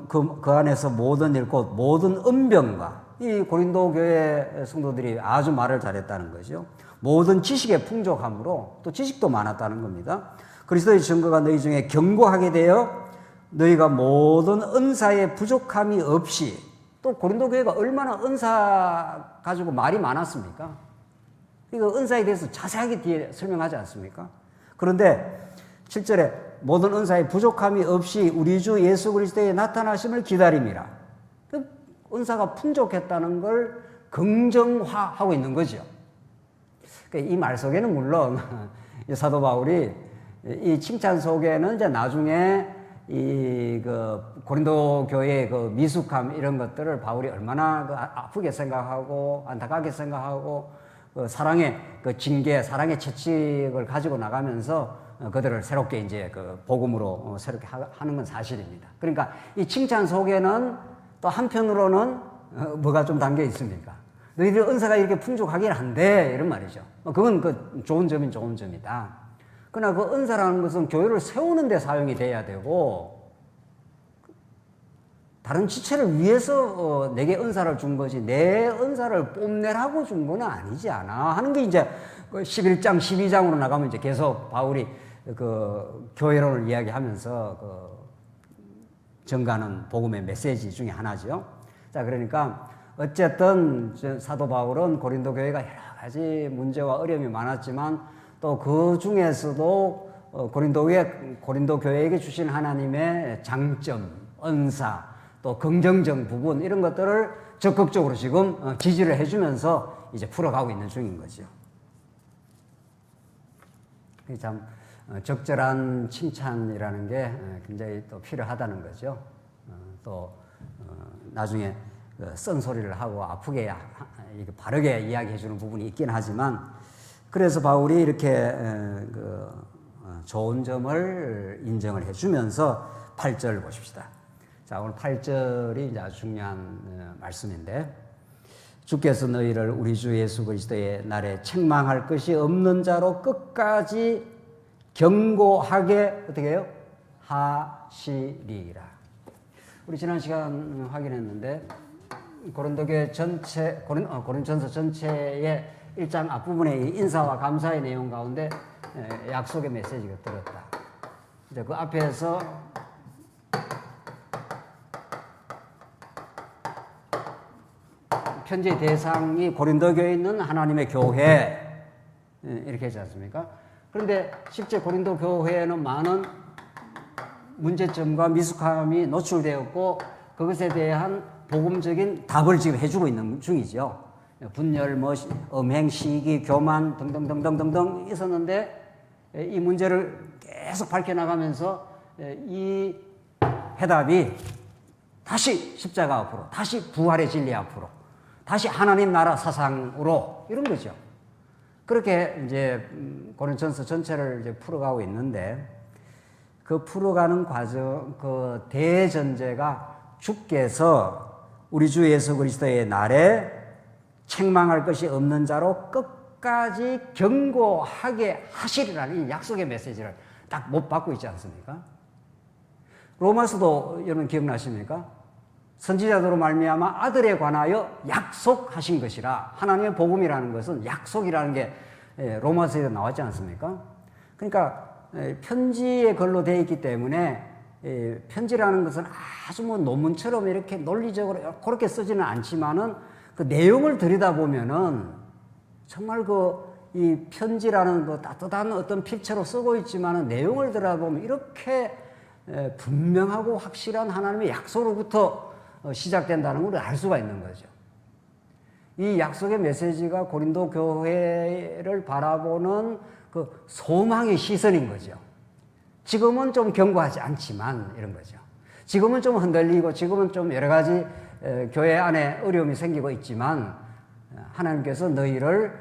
그 안에서 모든 일 곧 모든 은병과 이 고린도 교회 성도들이 아주 말을 잘했다는 거죠. 모든 지식의 풍족함으로 또 지식도 많았다는 겁니다. 그리스도의 증거가 너희 중에 견고하게 되어 너희가 모든 은사의 부족함이 없이 또 고린도 교회가 얼마나 은사 가지고 말이 많았습니까? 이거 은사에 대해서 자세하게 뒤에 설명하지 않습니까? 그런데 7절에 모든 은사의 부족함이 없이 우리 주 예수 그리스도의 나타나심을 기다림이라. 그 은사가 풍족했다는 걸 긍정화하고 있는 거죠. 이 말 속에는 물론 사도 바울이 이 칭찬 속에는 이제 나중에 고린도 교회의 그 미숙함 이런 것들을 바울이 얼마나 아프게 생각하고 안타깝게 생각하고 사랑의 그 징계, 사랑의 채찍을 가지고 나가면서 그들을 새롭게 이제 그 복음으로 새롭게 하는 건 사실입니다. 그러니까 이 칭찬 속에는 또 한편으로는 뭐가 좀 담겨 있습니까? 너희들 은사가 이렇게 풍족하긴 한데 이런 말이죠. 그건 그 좋은 점인 좋은 점이다. 그러나 그 은사라는 것은 교회를 세우는 데 사용이 돼야 되고 다른 지체를 위해서 내게 은사를 준 거지 내 은사를 뽐내라고 준 건 아니지 않아 하는 게 이제 11장 12장으로 나가면 이제 계속 바울이 그 교회론을 이야기하면서 그 전가하는 복음의 메시지 중에 하나죠. 자, 그러니까 어쨌든 사도 바울은 고린도 교회가 여러 가지 문제와 어려움이 많았지만 또 그 중에서도 고린도 교회에게 주신 하나님의 장점, 은사, 또 긍정적 부분 이런 것들을 적극적으로 지금 지지를 해주면서 이제 풀어가고 있는 중인 거죠. 참 적절한 칭찬이라는 게 굉장히 또 필요하다는 거죠. 또 나중에 쓴소리를 하고 아프게 바르게 이야기해주는 부분이 있긴 하지만 그래서 바울이 이렇게 좋은 점을 인정을 해주면서 8절 보십시다. 자, 오늘 8절이 이제 아주 중요한 말씀인데 주께서 너희를 우리 주 예수 그리스도의 날에 책망할 것이 없는 자로 끝까지 견고하게 어떻게 해요? 하시리라. 우리 지난 시간 확인했는데 고린도교회 전체 고린전서 전체의 1장 앞부분에 이 인사와 감사의 내용 가운데 약속의 메시지가 들었다. 이제 그 앞에서 편지의 대상이 고린도 교회에 있는 하나님의 교회 이렇게 했지 않습니까? 그런데 실제 고린도 교회에는 많은 문제점과 미숙함이 노출되었고 그것에 대한 복음적인 답을 지금 해주고 있는 중이죠. 분열, 음행, 시기, 교만 등등등등등등 있었는데 이 문제를 계속 밝혀나가면서 이 해답이 다시 십자가 앞으로, 다시 부활의 진리 앞으로, 다시 하나님 나라 사상으로 이런 거죠. 그렇게 이제 고린전서 전체를 이제 풀어가고 있는데 그 풀어가는 과정, 그 대전제가 주께서 우리 주 예수 그리스도의 날에 책망할 것이 없는 자로 끝까지 견고하게 하시리라는 이 약속의 메시지를 딱 못 받고 있지 않습니까? 로마서도 여러분 기억나십니까? 선지자들로 말미암아 아들에 관하여 약속하신 것이라. 하나님의 복음이라는 것은 약속이라는 게 로마서에도 나왔지 않습니까? 그러니까 편지의 글로 되어 있기 때문에 편지라는 것은 아주 뭐 논문처럼 이렇게 논리적으로 그렇게 쓰지는 않지만은 그 내용을 들여다보면은 정말 이 편지라는 그 따뜻한 어떤 필체로 쓰고 있지만은 내용을 들여다보면 이렇게 분명하고 확실한 하나님의 약속으로부터 시작된다는 걸 알 수가 있는 거죠. 이 약속의 메시지가 고린도 교회를 바라보는 그 소망의 시선인 거죠. 지금은 좀 견고하지 않지만 이런 거죠. 지금은 좀 흔들리고 지금은 좀 여러 가지 교회 안에 어려움이 생기고 있지만 하나님께서 너희를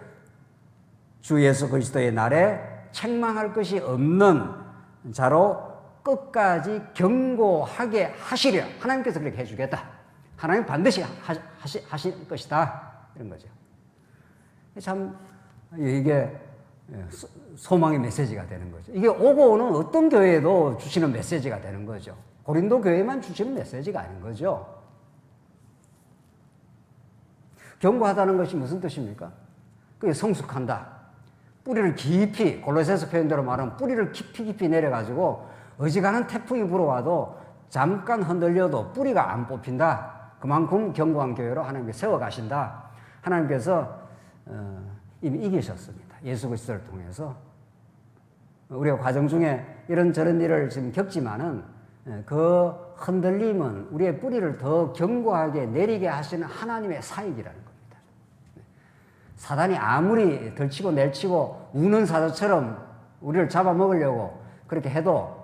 주 예수 그리스도의 날에 책망할 것이 없는 자로 끝까지 견고하게 하시려. 하나님께서 그렇게 해주겠다. 하나님 반드시 하실 것이다. 이런 거죠. 참 이게 소망의 메시지가 되는 거죠. 이게 오고 오는 어떤 교회에도 주시는 메시지가 되는 거죠. 고린도 교회만 주시는 메시지가 아닌 거죠. 견고하다는 것이 무슨 뜻입니까? 그게 성숙한다. 뿌리를 깊이, 골로새서 표현대로 말하면 뿌리를 깊이 내려가지고 어지간한 태풍이 불어와도 잠깐 흔들려도 뿌리가 안 뽑힌다. 그만큼 견고한 교회로 하나님께서 세워가신다. 하나님께서 이미 이기셨습니다. 예수 그리스도를 통해서. 우리가 과정 중에 이런저런 일을 지금 겪지만은 그 흔들림은 우리의 뿌리를 더 견고하게 내리게 하시는 하나님의 사역이라는 겁니다. 사단이 아무리 덜치고 낼치고 우는 사자처럼 우리를 잡아먹으려고 그렇게 해도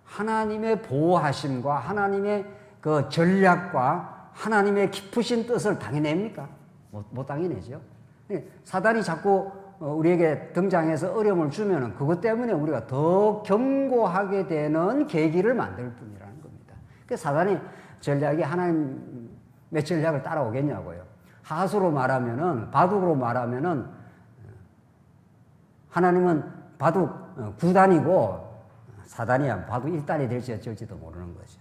하나님의 보호하심과 하나님의 그 전략과 하나님의 깊으신 뜻을 당해냅니까? 못 당해내죠. 사단이 자꾸 우리에게 등장해서 어려움을 주면은 그것 때문에 우리가 더 견고하게 되는 계기를 만들 뿐이라는 겁니다. 그 사단이 전략이 하나님의 전략을 따라오겠냐고요. 하수로 말하면은, 바둑으로 말하면은, 하나님은 바둑 9단이고, 사단이야 바둑 1단이 될지 어쩔지도 모르는 거죠.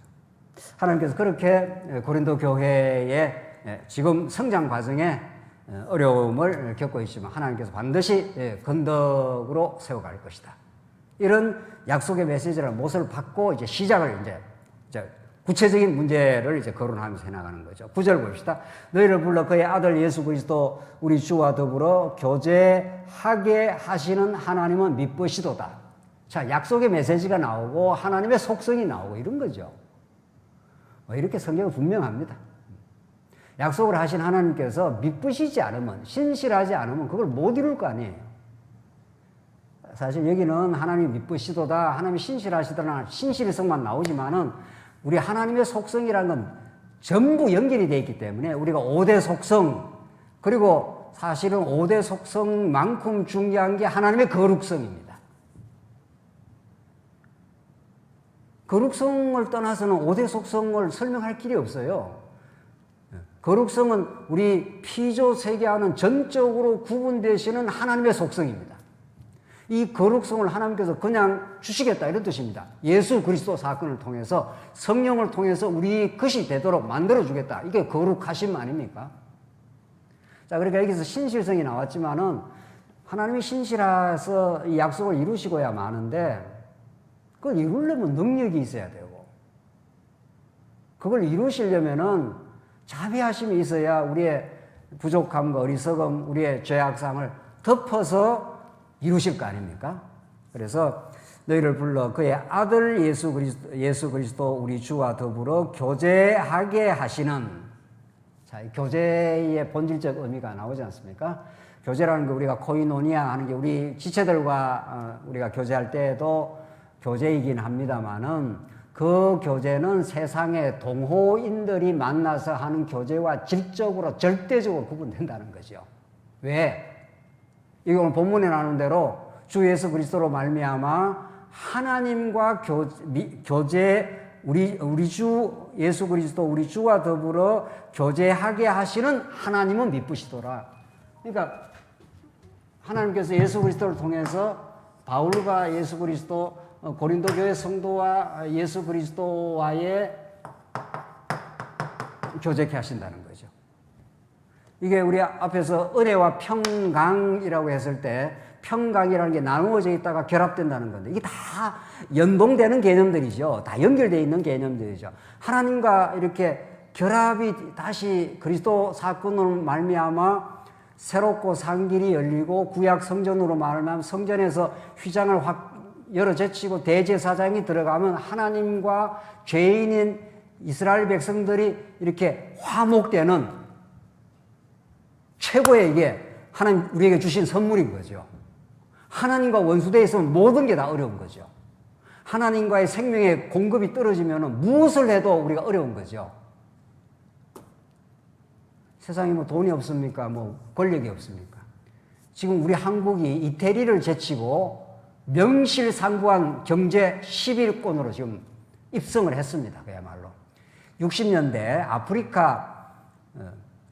하나님께서 그렇게 고린도 교회의 지금 성장 과정에 어려움을 겪고 있지만 하나님께서 반드시 건덕으로 세워갈 것이다. 이런 약속의 메시지라는 못을 받고 이제 시작을 이제 구체적인 문제를 이제 거론하면서 해나가는 거죠. 9절 봅시다. 너희를 불러 그의 아들 예수 그리스도 우리 주와 더불어 교제하게 하시는 하나님은 미쁘시도다. 자, 약속의 메시지가 나오고 하나님의 속성이 나오고 이런 거죠. 이렇게 성경은 분명합니다. 약속을 하신 하나님께서 미쁘시지 않으면, 신실하지 않으면 그걸 못 이룰 거 아니에요. 사실 여기는 하나님이 미쁘시도다, 하나님이 신실하시다나 신실성만 나오지만은 우리 하나님의 속성이라는 건 전부 연결이 되어 있기 때문에 우리가 5대 속성, 그리고 사실은 5대 속성만큼 중요한 게 하나님의 거룩성입니다. 거룩성을 떠나서는 5대 속성을 설명할 길이 없어요. 거룩성은 우리 피조 세계와는 전적으로 구분되시는 하나님의 속성입니다. 이 거룩성을 하나님께서 그냥 주시겠다 이런 뜻입니다. 예수 그리스도 사건을 통해서 성령을 통해서 우리 것이 되도록 만들어주겠다. 이게 거룩하심 아닙니까? 자, 그러니까 여기서 신실성이 나왔지만은 하나님이 신실해서 이 약속을 이루시고야 마는데 그걸 이루려면 능력이 있어야 되고 그걸 이루시려면은 자비하심이 있어야 우리의 부족함과 어리석음, 우리의 죄악상을 덮어서 이루실 거 아닙니까? 그래서 너희를 불러 그의 아들 예수 그리스도 우리 주와 더불어 교제하게 하시는, 자, 교제의 본질적 의미가 나오지 않습니까? 교제라는 게 우리가 코이노니아 하는 게 우리 지체들과 우리가 교제할 때에도 교제이긴 합니다만은 그 교제는 세상의 동호인들이 만나서 하는 교제와 질적으로 절대적으로 구분된다는 거죠. 왜? 이게 오늘 본문에 나오는 대로 주 예수 그리스도로 말미암아 하나님과 교제 우리 주 예수 그리스도 우리 주와 더불어 교제하게 하시는 하나님은 미쁘시더라. 그러니까 하나님께서 예수 그리스도를 통해서 바울과 예수 그리스도 고린도 교회 성도와 예수 그리스도와의 교제케 하신다는 거죠. 이게 우리 앞에서 은혜와 평강이라고 했을 때 평강이라는 게 나누어져 있다가 결합된다는 건데 이게 다 연동되는 개념들이죠. 다 연결되어 있는 개념들이죠. 하나님과 이렇게 결합이 다시 그리스도 사건으로 말미암아 새롭고 산 길이 열리고 구약 성전으로 말하면 성전에서 휘장을 확 열어 제치고 대제사장이 들어가면 하나님과 죄인인 이스라엘 백성들이 이렇게 화목되는 최고의 이게 하나님 우리에게 주신 선물인 거죠. 하나님과 원수되어 있으면 모든 게 다 어려운 거죠. 하나님과의 생명의 공급이 떨어지면 무엇을 해도 우리가 어려운 거죠. 세상에 뭐 돈이 없습니까? 뭐 권력이 없습니까? 지금 우리 한국이 이태리를 제치고 명실상부한 경제 11위권으로 지금 입성을 했습니다. 그야말로. 60년대 아프리카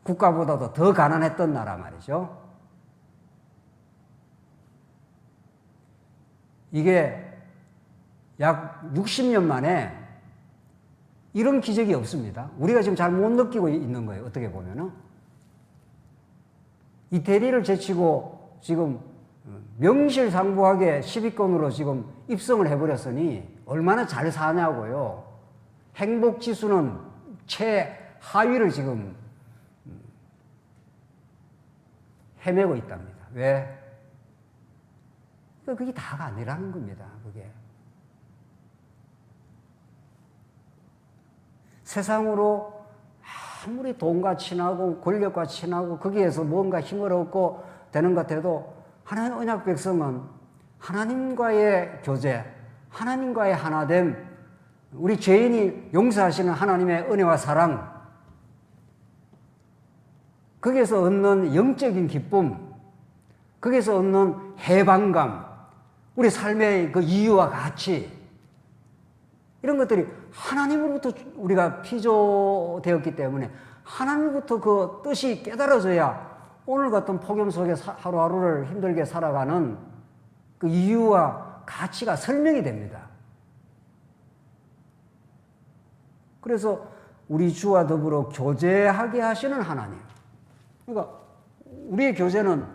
국가보다도 더 가난했던 나라 말이죠. 이게 약 60년 만에 이런 기적이 없습니다. 우리가 지금 잘 못 느끼고 있는 거예요. 어떻게 보면은. 이 대리를 제치고 지금 명실상부하게 10위권으로 지금 입성을 해버렸으니 얼마나 잘 사냐고요. 행복 지수는 최하위를 지금 헤매고 있답니다. 왜? 그게 다가 아니라는 겁니다. 그게. 세상으로 아무리 돈과 친하고 권력과 친하고 거기에서 뭔가 힘을 얻고 되는 것 같아도 하나님 언약 백성은 하나님과의 교제, 하나님과의 하나됨, 우리 죄인이 용서하시는 하나님의 은혜와 사랑, 거기에서 얻는 영적인 기쁨, 거기에서 얻는 해방감, 우리 삶의 그 이유와 가치, 이런 것들이 하나님으로부터 우리가 피조되었기 때문에 하나님부터 그 뜻이 깨달아져야 오늘 같은 폭염 속에 하루하루를 힘들게 살아가는 그 이유와 가치가 설명이 됩니다. 그래서 우리 주와 더불어 교제하게 하시는 하나님. 그러니까 우리의 교제는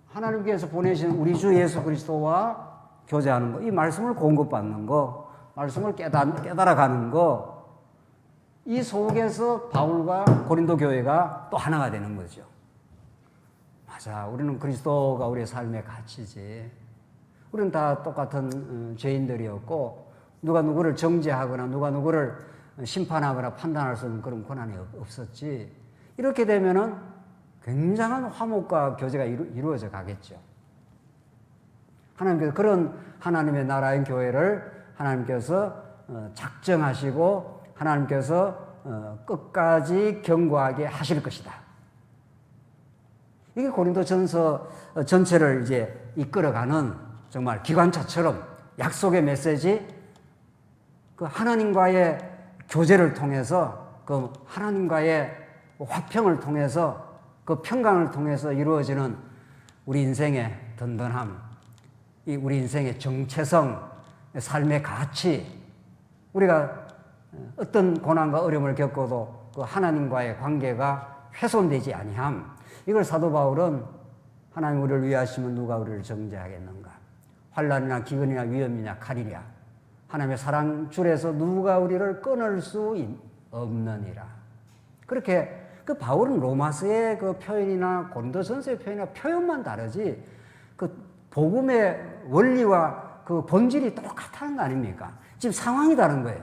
하나님께서 보내신 우리 주 예수 그리스도와 교제하는 거, 이 말씀을 공급받는 거, 말씀을 깨달아가는 거, 이 속에서 바울과 고린도 교회가 또 하나가 되는 거죠. 맞아, 우리는 그리스도가 우리의 삶의 가치지. 우리는 다 똑같은 죄인들이었고 누가 누구를 정죄하거나 누가 누구를 심판하거나 판단할 수 있는 그런 권한이 없었지. 이렇게 되면은 굉장한 화목과 교제가 이루어져 가겠죠. 하나님께서 그런 하나님의 나라인 교회를 하나님께서 작정하시고 하나님께서 끝까지 견고하게 하실 것이다. 이게 고린도전서 전체를 이제 이끌어가는 정말 기관차처럼 약속의 메시지, 그 하나님과의 교제를 통해서, 그 하나님과의 화평을 통해서, 그 평강을 통해서 이루어지는 우리 인생의 든든함, 이 우리 인생의 정체성, 삶의 가치, 우리가 어떤 고난과 어려움을 겪어도 그 하나님과의 관계가 훼손되지 아니함, 이걸 사도 바울은 하나님 우리를 위하시면 누가 우리를 정죄하겠는가? 환난이나 기근이나 위험이냐 칼이냐? 하나님의 사랑 줄에서 누가 우리를 끊을 수 없느니라. 그렇게 그 바울은 로마서의 그 표현이나 고린도전서의 표현이나 표현만 다르지 그 복음의 원리와 그 본질이 똑같다는 거 아닙니까? 지금 상황이 다른 거예요.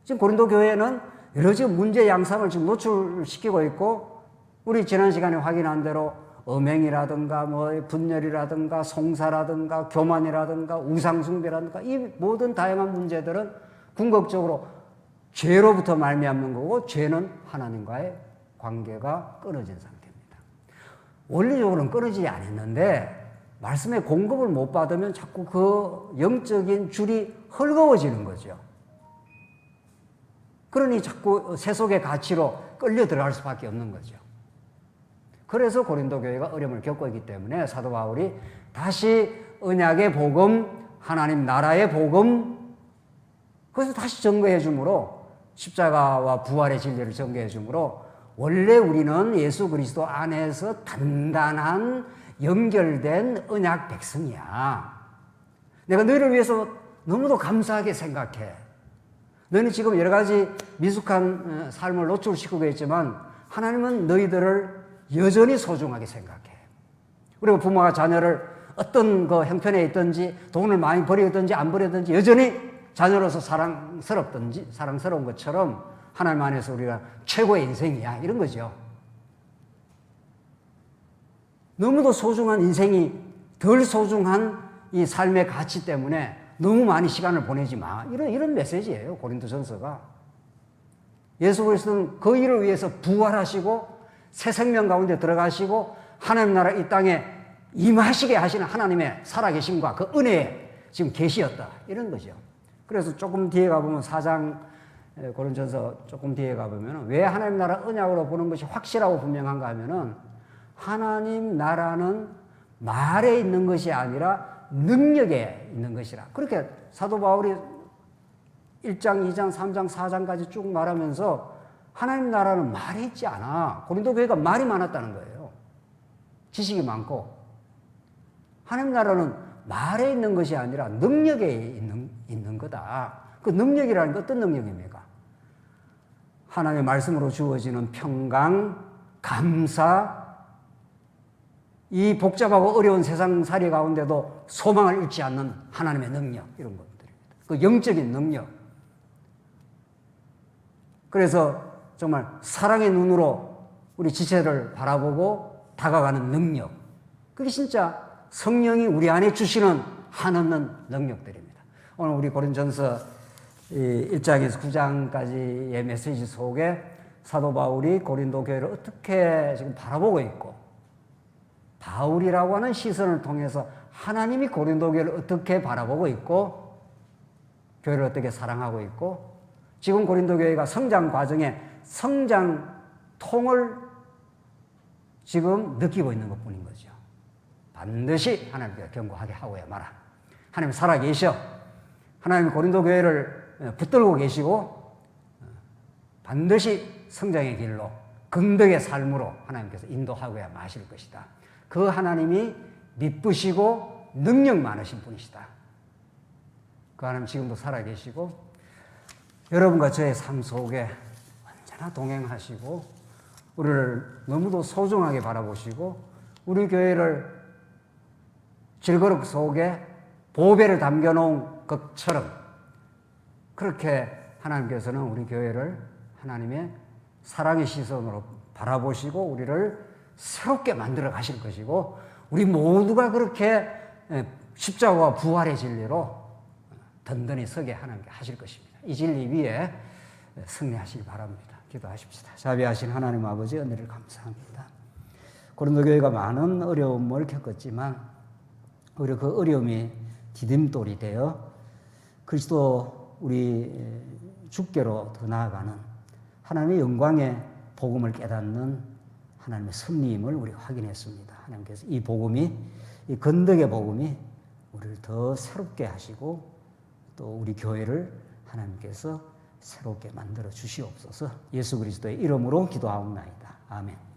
지금 고린도 교회는 여러 지금 문제 양상을 지금 노출시키고 있고, 우리 지난 시간에 확인한 대로 음행이라든가 뭐 분열이라든가 송사라든가 교만이라든가 우상숭배라든가 이 모든 다양한 문제들은 궁극적으로 죄로부터 말미암는 거고, 죄는 하나님과의 관계가 끊어진 상태입니다. 원리적으로는 끊어지지 않았는데 말씀의 공급을 못 받으면 자꾸 그 영적인 줄이 헐거워지는 거죠. 그러니 자꾸 세속의 가치로 끌려 들어갈 수밖에 없는 거죠. 그래서 고린도 교회가 어려움을 겪고 있기 때문에 사도 바울이 다시 언약의 복음, 하나님 나라의 복음, 그래서 다시 증거해 주므로, 십자가와 부활의 진리를 증거해 주므로 원래 우리는 예수 그리스도 안에서 단단한 연결된 언약 백성이야. 내가 너희를 위해서 너무도 감사하게 생각해. 너희는 지금 여러 가지 미숙한 삶을 노출시키고 있지만 하나님은 너희들을 여전히 소중하게 생각해. 그리고 부모가 자녀를 어떤 그 형편에 있든지 돈을 많이 버리든지 안 버리든지 여전히 자녀로서 사랑스러운 것처럼 하나님 안에서 우리가 최고의 인생이야, 이런 거죠. 너무도 소중한 인생이 덜 소중한 이 삶의 가치 때문에 너무 많이 시간을 보내지 마, 이런 메시지예요, 고린도전서가. 예수 그리스도는 그 일을 위해서 부활하시고 새 생명 가운데 들어가시고 하나님 나라 이 땅에 임하시게 하시는 하나님의 살아계심과 그 은혜에 지금 계시였다, 이런 거죠. 그래서 조금 뒤에 가보면 4장 고린도전서 조금 뒤에 가보면 왜 하나님 나라 언약으로 보는 것이 확실하고 분명한가 하면은, 하나님 나라는 말에 있는 것이 아니라 능력에 있는 것이라. 그렇게 사도 바울이 1장, 2장, 3장, 4장까지 쭉 말하면서 하나님 나라는 말이 있지 않아. 고린도 교회가 말이 많았다는 거예요. 지식이 많고. 하나님 나라는 말에 있는 것이 아니라 능력에 있는 거다. 그 능력이라는 게 어떤 능력입니까? 하나님의 말씀으로 주어지는 평강, 감사, 이 복잡하고 어려운 세상살이 가운데도 소망을 잃지 않는 하나님의 능력, 이런 것들입니다. 그 영적인 능력. 그래서 정말 사랑의 눈으로 우리 지체를 바라보고 다가가는 능력. 그게 진짜 성령이 우리 안에 주시는 한없는 능력들입니다. 오늘 우리 고린전서 1장에서 9장까지의 메시지 속에 사도 바울이 고린도 교회를 어떻게 지금 바라보고 있고, 바울이라고 하는 시선을 통해서 하나님이 고린도 교회를 어떻게 바라보고 있고, 교회를 어떻게 사랑하고 있고, 지금 고린도 교회가 성장 과정에 성장통을 지금 느끼고 있는 것뿐인 거죠. 반드시 하나님께 경고하게 하고야 마라. 하나님 살아계셔. 하나님 고린도 교회를 붙들고 계시고 반드시 성장의 길로 긍덕의 삶으로 하나님께서 인도하고야 마실 것이다. 그 하나님이 미쁘시고 능력 많으신 분이시다. 그 하나님 지금도 살아계시고 여러분과 저의 삶 속에 언제나 동행하시고 우리를 너무도 소중하게 바라보시고 우리 교회를 질그릇 속에 보배를 담겨놓은 것처럼 그렇게 하나님께서는 우리 교회를 하나님의 사랑의 시선으로 바라보시고 우리를 새롭게 만들어 가실 것이고 우리 모두가 그렇게 십자가와 부활의 진리로 든든히 서게 하나님께 하실 것입니다. 이 진리 위에 승리하시기 바랍니다. 기도하십시다. 자비하신 하나님 아버지 은혜를 감사합니다. 고린도 교회가 많은 어려움을 겪었지만 오히려 그 어려움이 디딤돌이 되어 그리스도 우리 주께로 더 나아가는 하나님의 영광의 복음을 깨닫는 하나님의 섭리임을 우리 확인했습니다. 하나님께서 이 복음이 이 건덕의 복음이 우리를 더 새롭게 하시고 또 우리 교회를 하나님께서 새롭게 만들어 주시옵소서. 예수 그리스도의 이름으로 기도하옵나이다. 아멘.